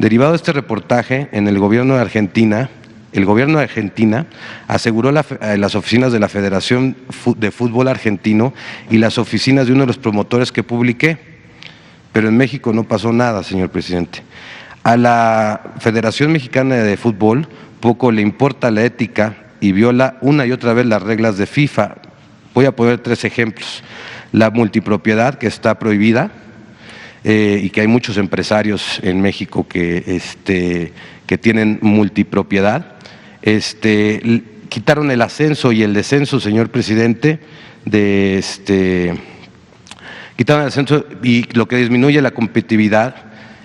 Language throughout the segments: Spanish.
Derivado de este reportaje, en el gobierno de Argentina, aseguró las oficinas de la Federación de Fútbol Argentino y las oficinas de uno de los promotores que publiqué, pero en México no pasó nada, señor presidente. A la Federación Mexicana de Fútbol poco le importa la ética y viola una y otra vez las reglas de FIFA. Voy a poner 3 ejemplos. La multipropiedad, que está prohibida, y que hay muchos empresarios en México que tienen multipropiedad. Quitaron el ascenso y el descenso, señor presidente, quitaron el ascenso, y lo que disminuye la competitividad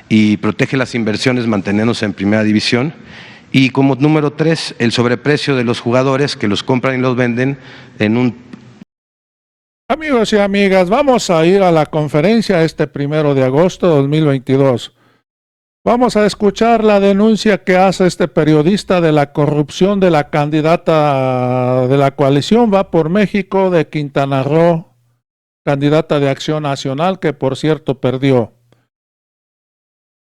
y protege las inversiones manteniéndose en primera división. Y como número 3, el sobreprecio de los jugadores que los compran y los venden en un... Amigos y amigas, vamos a ir a la conferencia este 1 de agosto de 2022. Vamos a escuchar la denuncia que hace este periodista de la corrupción de la candidata de la coalición Va por México de Quintana Roo, candidata de Acción Nacional, que por cierto perdió.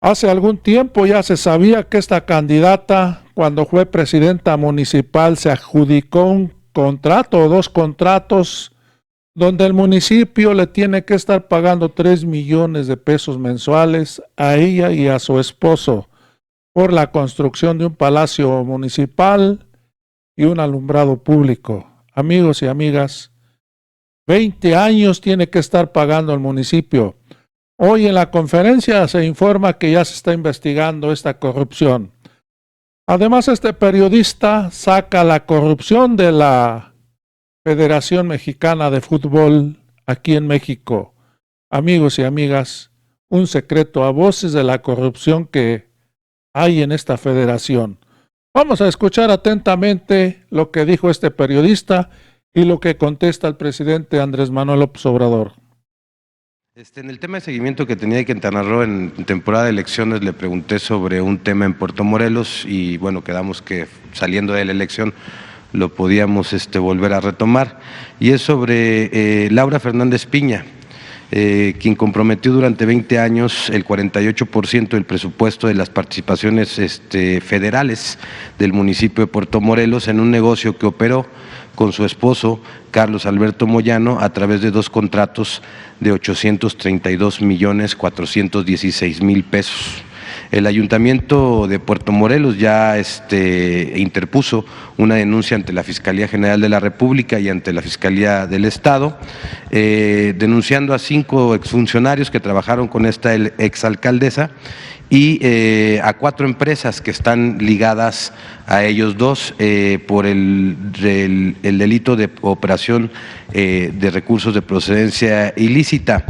Hace algún tiempo ya se sabía que esta candidata, cuando fue presidenta municipal, se adjudicó un contrato o 2 contratos donde el municipio le tiene que estar pagando 3 millones de pesos mensuales a ella y a su esposo por la construcción de un palacio municipal y un alumbrado público. Amigos y amigas, 20 años tiene que estar pagando el municipio. Hoy en la conferencia se informa que ya se está investigando esta corrupción. Además, este periodista saca la corrupción de la Federación Mexicana de Fútbol aquí en México. Amigos y amigas, un secreto a voces de la corrupción que hay en esta federación. Vamos a escuchar atentamente lo que dijo este periodista y lo que contesta el presidente Andrés Manuel López Obrador. En el tema de seguimiento que tenía de Quintana Roo en temporada de elecciones, le pregunté sobre un tema en Puerto Morelos y bueno, quedamos que saliendo de la elección lo podíamos volver a retomar, y es sobre Laura Fernández Piña, quien comprometió durante 20 años el 48% del presupuesto de las participaciones federales del municipio de Puerto Morelos en un negocio que operó con su esposo, Carlos Alberto Moyano, a través de 2 contratos de 832.416.000 pesos. El Ayuntamiento de Puerto Morelos ya interpuso una denuncia ante la Fiscalía General de la República y ante la Fiscalía del Estado, denunciando a 5 exfuncionarios que trabajaron con esta exalcaldesa y a 4 empresas que están ligadas a ellos 2 por el delito de operación de recursos de procedencia ilícita.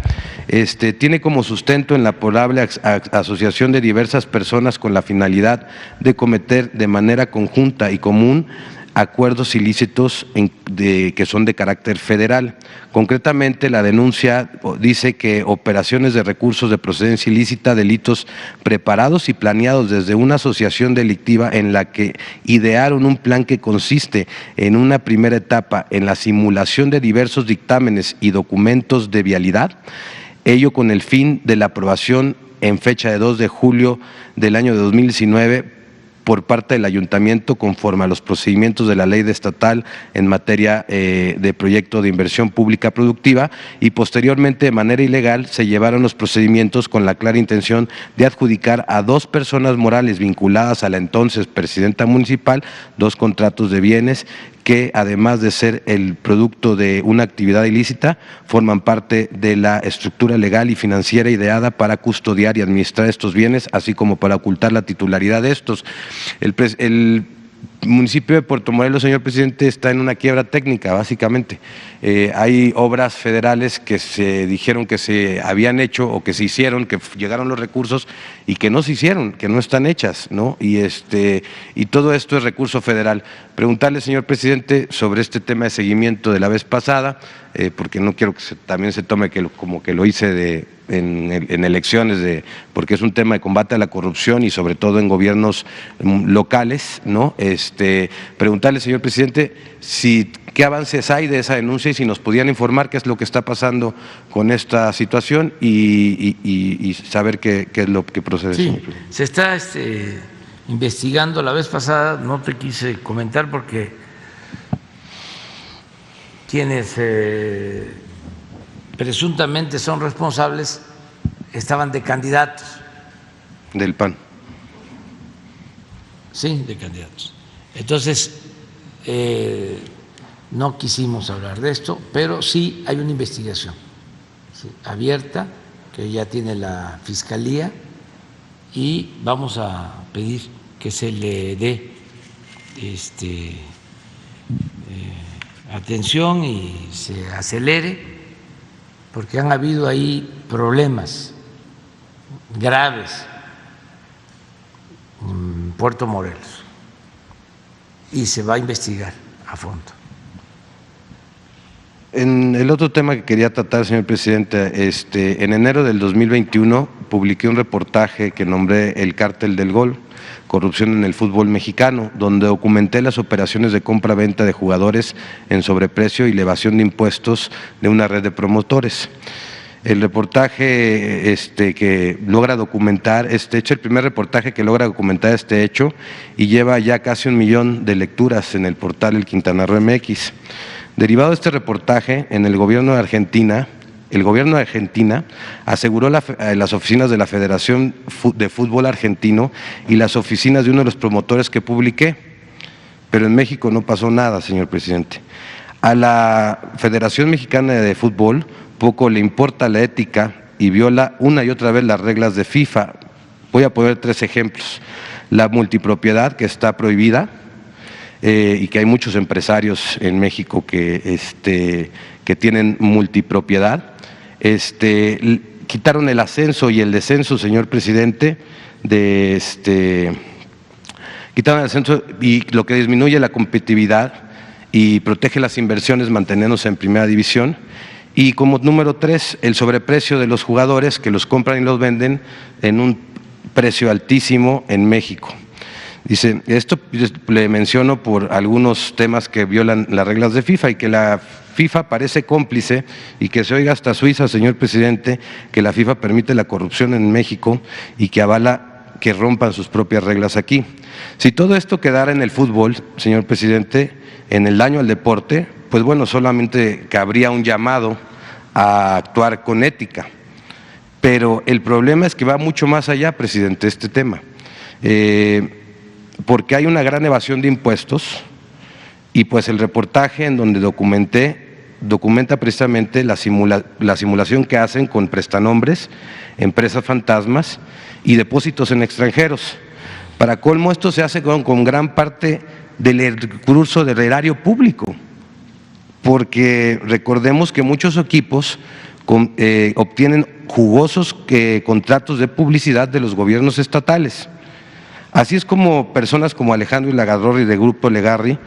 Tiene como sustento en la probable asociación de diversas personas con la finalidad de cometer de manera conjunta y común acuerdos ilícitos que son de carácter federal. Concretamente, la denuncia dice que operaciones de recursos de procedencia ilícita, delitos preparados y planeados desde una asociación delictiva en la que idearon un plan que consiste en una primera etapa en la simulación de diversos dictámenes y documentos de vialidad, ello con el fin de la aprobación en fecha de 2 de julio del año de 2019 por parte del Ayuntamiento conforme a los procedimientos de la ley estatal en materia de proyecto de inversión pública productiva, y posteriormente de manera ilegal se llevaron los procedimientos con la clara intención de adjudicar a 2 personas morales vinculadas a la entonces presidenta municipal 2 contratos de bienes que, además de ser el producto de una actividad ilícita, forman parte de la estructura legal y financiera ideada para custodiar y administrar estos bienes, así como para ocultar la titularidad de estos. El municipio de Puerto Morelos, señor presidente, está en una quiebra técnica, básicamente. Hay obras federales que se dijeron que se habían hecho o que se hicieron, que llegaron los recursos y que no se hicieron, que no están hechas, ¿no? Y todo esto es recurso federal. Preguntarle, señor presidente, sobre este tema de seguimiento de la vez pasada, porque no quiero que también se tome como que lo hice en elecciones, porque es un tema de combate a la corrupción y sobre todo en gobiernos locales, ¿no? Preguntarle, señor presidente, qué avances hay de esa denuncia y si nos podían informar qué es lo que está pasando con esta situación y saber qué es lo que procede. Sí, se está investigando. La vez pasada no te quise comentar porque quienes presuntamente son responsables estaban de candidatos. Del PAN. Sí, de candidatos. Entonces, no quisimos hablar de esto, pero sí hay una investigación abierta que ya tiene la Fiscalía y vamos a pedir que se le dé atención y se acelere, porque han habido ahí problemas graves en Puerto Morelos y se va a investigar a fondo. En el otro tema que quería tratar, señor presidente, en enero del 2021 publiqué un reportaje que nombré El Cártel del Gol, corrupción en el fútbol mexicano, donde documenté las operaciones de compra-venta de jugadores en sobreprecio y elevación de impuestos de una red de promotores. El reportaje que logra documentar este hecho, el primer reportaje que logra documentar este hecho y lleva ya casi 1 millón de lecturas en el portal El Quintana Roo MX. Derivado de este reportaje, en el gobierno de Argentina, aseguró las oficinas de la Federación de Fútbol Argentino y las oficinas de uno de los promotores que publiqué, pero en México no pasó nada, señor presidente. A la Federación Mexicana de Fútbol poco le importa la ética y viola una y otra vez las reglas de FIFA. Voy a poner 3 ejemplos. La multipropiedad, que está prohibida, y que hay muchos empresarios en México que tienen multipropiedad. Quitaron el ascenso y el descenso, señor presidente, quitaron el ascenso y lo que disminuye la competitividad y protege las inversiones manteniéndose en primera división. Y como número 3, el sobreprecio de los jugadores que los compran y los venden en un precio altísimo en México. Dice, esto le menciono por algunos temas que violan las reglas de FIFA y que la FIFA parece cómplice y que se oiga hasta Suiza, señor presidente, que la FIFA permite la corrupción en México y que avala que rompan sus propias reglas aquí. Si todo esto quedara en el fútbol, señor presidente, en el daño al deporte, pues bueno, solamente cabría un llamado a actuar con ética. Pero el problema es que va mucho más allá, presidente, este tema. Porque hay una gran evasión de impuestos y pues el reportaje en donde documenta precisamente la simulación que hacen con prestanombres, empresas fantasmas y depósitos en extranjeros. Para colmo, esto se hace con gran parte del recurso del erario público, porque recordemos que muchos equipos obtienen jugosos contratos de publicidad de los gobiernos estatales. Así es como personas como Alejandro Ilagarrorri de Grupo Legarri,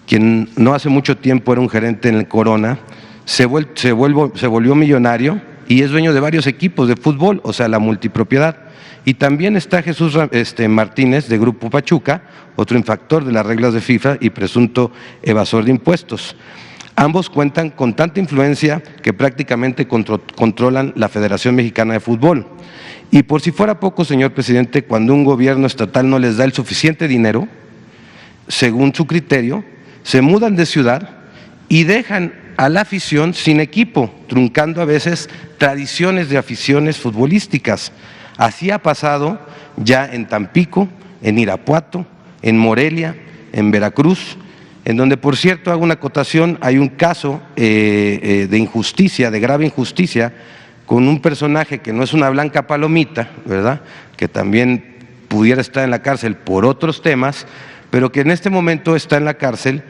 quien no hace mucho tiempo era un gerente en el Corona, se volvió millonario y es dueño de varios equipos de fútbol, o sea, la multipropiedad. Y también está Jesús Martínez de Grupo Pachuca, otro infractor de las reglas de FIFA y presunto evasor de impuestos. Ambos cuentan con tanta influencia que prácticamente controlan la Federación Mexicana de Fútbol. Y por si fuera poco, señor presidente, cuando un gobierno estatal no les da el suficiente dinero, según su criterio, se mudan de ciudad y dejan a la afición sin equipo, truncando a veces tradiciones de aficiones futbolísticas. Así ha pasado ya en Tampico, en Irapuato, en Morelia, en Veracruz, en donde, por cierto, hago una acotación, hay un caso de injusticia, de grave injusticia, con un personaje que no es una blanca palomita, ¿verdad?, que también pudiera estar en la cárcel por otros temas, pero que en este momento está en la cárcel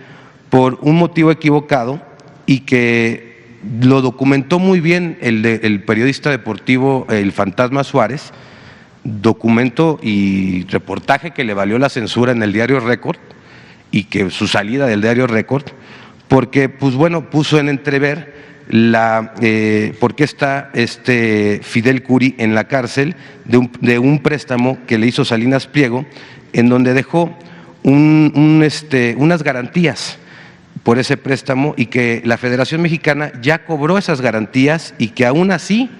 por un motivo equivocado y que lo documentó muy bien el periodista deportivo El Fantasma Suárez, documento y reportaje que le valió la censura en el diario Récord y que su salida del diario Récord, porque pues bueno, puso en entrever por qué está Fidel Curi en la cárcel de un préstamo que le hizo Salinas Pliego, en donde dejó unas garantías por ese préstamo y que la Federación Mexicana ya cobró esas garantías y que aún así,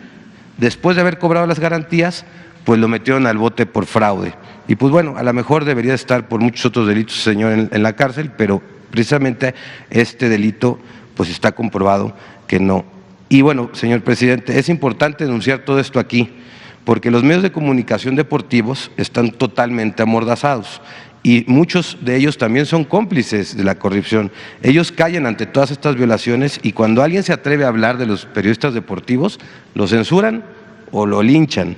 después de haber cobrado las garantías, pues lo metieron al bote por fraude. Y pues bueno, a lo mejor debería estar por muchos otros delitos, señor, en la cárcel, pero precisamente este delito pues está comprobado que no. Y bueno, señor presidente, es importante denunciar todo esto aquí, porque los medios de comunicación deportivos están totalmente amordazados y muchos de ellos también son cómplices de la corrupción. Ellos callan ante todas estas violaciones y cuando alguien se atreve a hablar de los periodistas deportivos, lo censuran o lo linchan.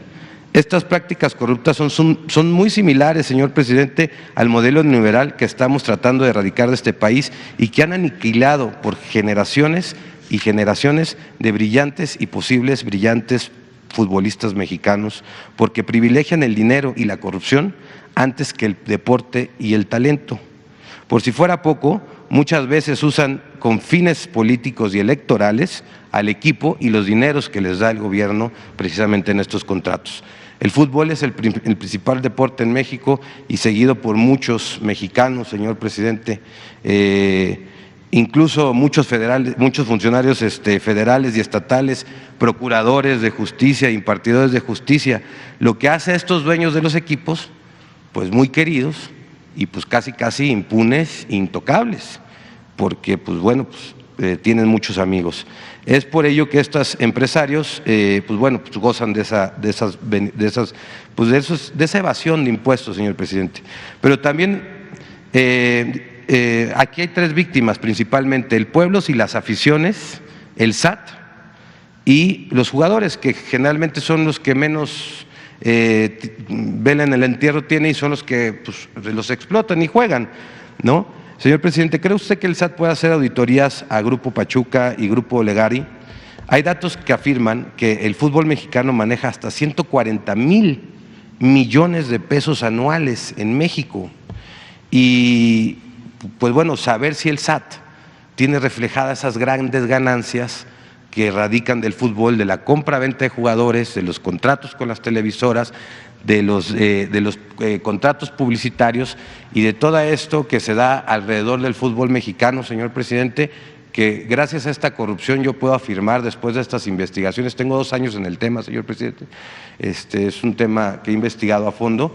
Estas prácticas corruptas son muy similares, señor presidente, al modelo neoliberal que estamos tratando de erradicar de este país y que han aniquilado por generaciones y generaciones de brillantes y posibles brillantes futbolistas mexicanos, porque privilegian el dinero y la corrupción antes que el deporte y el talento. Por si fuera poco, muchas veces usan con fines políticos y electorales al equipo y los dineros que les da el gobierno precisamente en estos contratos. El fútbol es el principal deporte en México y seguido por muchos mexicanos, señor presidente. Incluso muchos funcionarios federales y estatales, procuradores de justicia, impartidores de justicia, lo que hace a estos dueños de los equipos, pues muy queridos y pues casi impunes, intocables, porque pues bueno, tienen muchos amigos. Es por ello que estos empresarios, gozan de esa evasión de impuestos, señor presidente. Pero también aquí hay tres víctimas principalmente: el pueblo y las aficiones, el SAT y los jugadores, que generalmente son los que menos vela en el entierro tienen y son los que los explotan y juegan, ¿no? Señor presidente, ¿cree usted que el SAT puede hacer auditorías a Grupo Pachuca y Grupo Legari? Hay datos que afirman que el fútbol mexicano maneja hasta 140,000 millones de pesos anuales en México. Y pues bueno, saber si el SAT tiene reflejadas esas grandes ganancias que radican del fútbol, de la compra-venta de jugadores, de los contratos con las televisoras, de los contratos publicitarios y de todo esto que se da alrededor del fútbol mexicano, señor presidente, que gracias a esta corrupción yo puedo afirmar, después de estas investigaciones, tengo 2 años en el tema, señor presidente, es un tema que he investigado a fondo,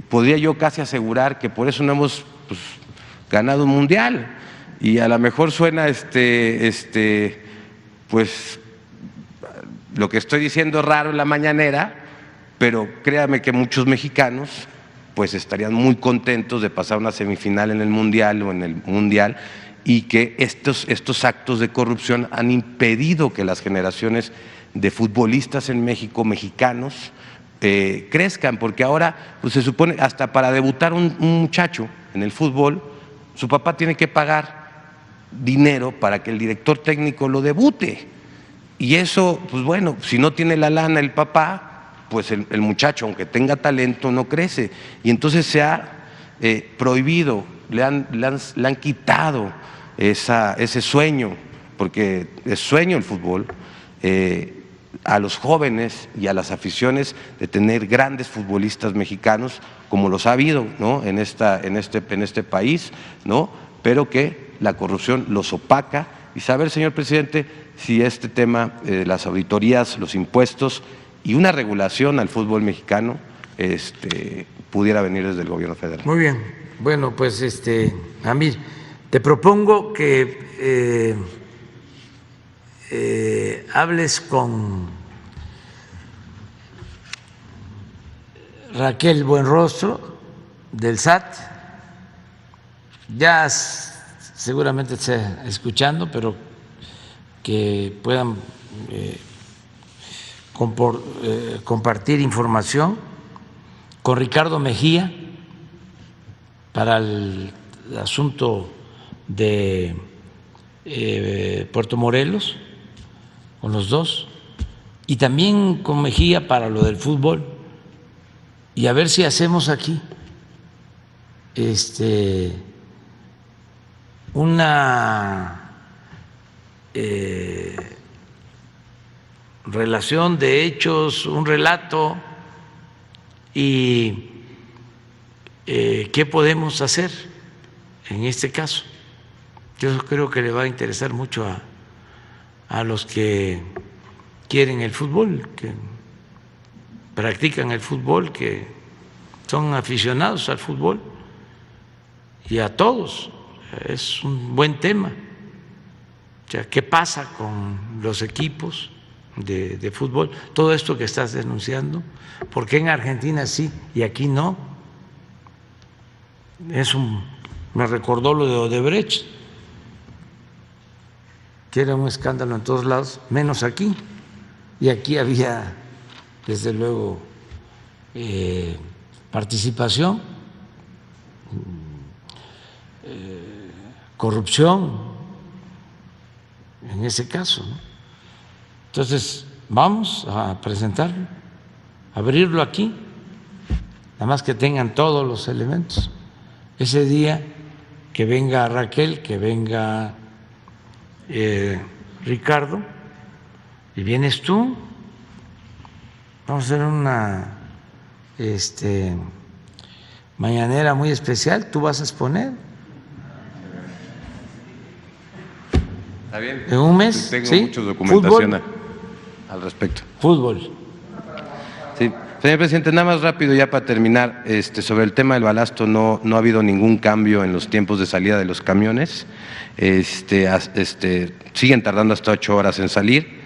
podría yo casi asegurar que por eso no hemos ganado un mundial. Y a lo mejor suena pues lo que estoy diciendo raro en la mañanera, pero créame que muchos mexicanos pues estarían muy contentos de pasar una semifinal en el mundial o en el mundial, y que estos actos de corrupción han impedido que las generaciones de futbolistas en México, mexicanos, crezcan, porque ahora pues se supone hasta para debutar un muchacho en el fútbol, su papá tiene que pagar dinero para que el director técnico lo debute. Y eso, pues bueno, si no tiene la lana el papá, pues el muchacho, aunque tenga talento, no crece. Y entonces se ha prohibido, le han quitado ese sueño, porque es sueño el fútbol, a los jóvenes y a las aficiones de tener grandes futbolistas mexicanos, como los ha habido, ¿no?, en este país, ¿no?, pero que la corrupción los opaca. Y saber, señor presidente, si este tema de las auditorías, los impuestos y una regulación al fútbol mexicano pudiera venir desde el gobierno federal. Muy bien. Bueno, pues Amir, te propongo que hables con Raquel Buenrostro del SAT. Ya seguramente está escuchando, pero que puedan compartir información con Ricardo Mejía para el asunto de Puerto Morelos, con los dos, y también con Mejía para lo del fútbol, y a ver si hacemos aquí una relación de hechos, un relato y qué podemos hacer en este caso. Yo creo que le va a interesar mucho a los que quieren el fútbol, que practican el fútbol, que son aficionados al fútbol, y a todos. Es un buen tema. O sea, ¿qué pasa con los equipos de fútbol? Todo esto que estás denunciando, ¿por qué en Argentina sí y aquí no? Me recordó lo de Odebrecht, que era un escándalo en todos lados, menos aquí. Y aquí había, desde luego, participación, corrupción, en ese caso, ¿no? Entonces, vamos a presentarlo, abrirlo aquí, nada más que tengan todos los elementos. Ese día que venga Raquel, que venga Ricardo, y vienes tú, vamos a hacer una mañanera muy especial, tú vas a exponer. ¿Está bien? En un mes, tengo ¿sí? mucha documentación Fútbol. al respecto. Fútbol. Sí. Señor presidente, nada más rápido ya para terminar, sobre el tema del balasto no ha habido ningún cambio en los tiempos de salida de los camiones, siguen tardando hasta 8 horas en salir,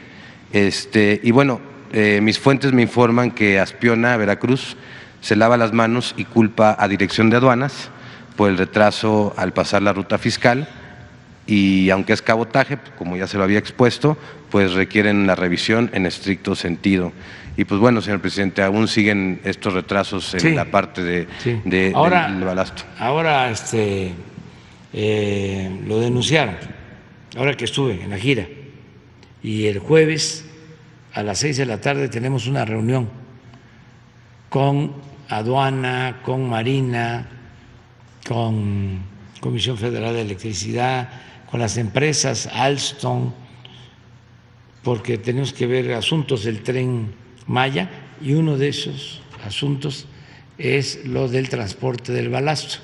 y bueno, mis fuentes me informan que Aspiona, Veracruz, se lava las manos y culpa a Dirección de Aduanas por el retraso al pasar la ruta fiscal, y aunque es cabotaje, como ya se lo había expuesto, pues requieren la revisión en estricto sentido. Y pues bueno, señor presidente, aún siguen estos retrasos en Sí, la parte sí. del balasto. Ahora lo denunciaron, ahora que estuve en la gira. Y el jueves a las 6 de la tarde tenemos una reunión con Aduana, con Marina, con Comisión Federal de Electricidad, con las empresas Alstom, porque tenemos que ver asuntos del Tren Maya, y uno de esos asuntos es lo del transporte del balasto.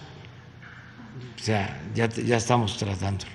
O sea, ya estamos tratándolo.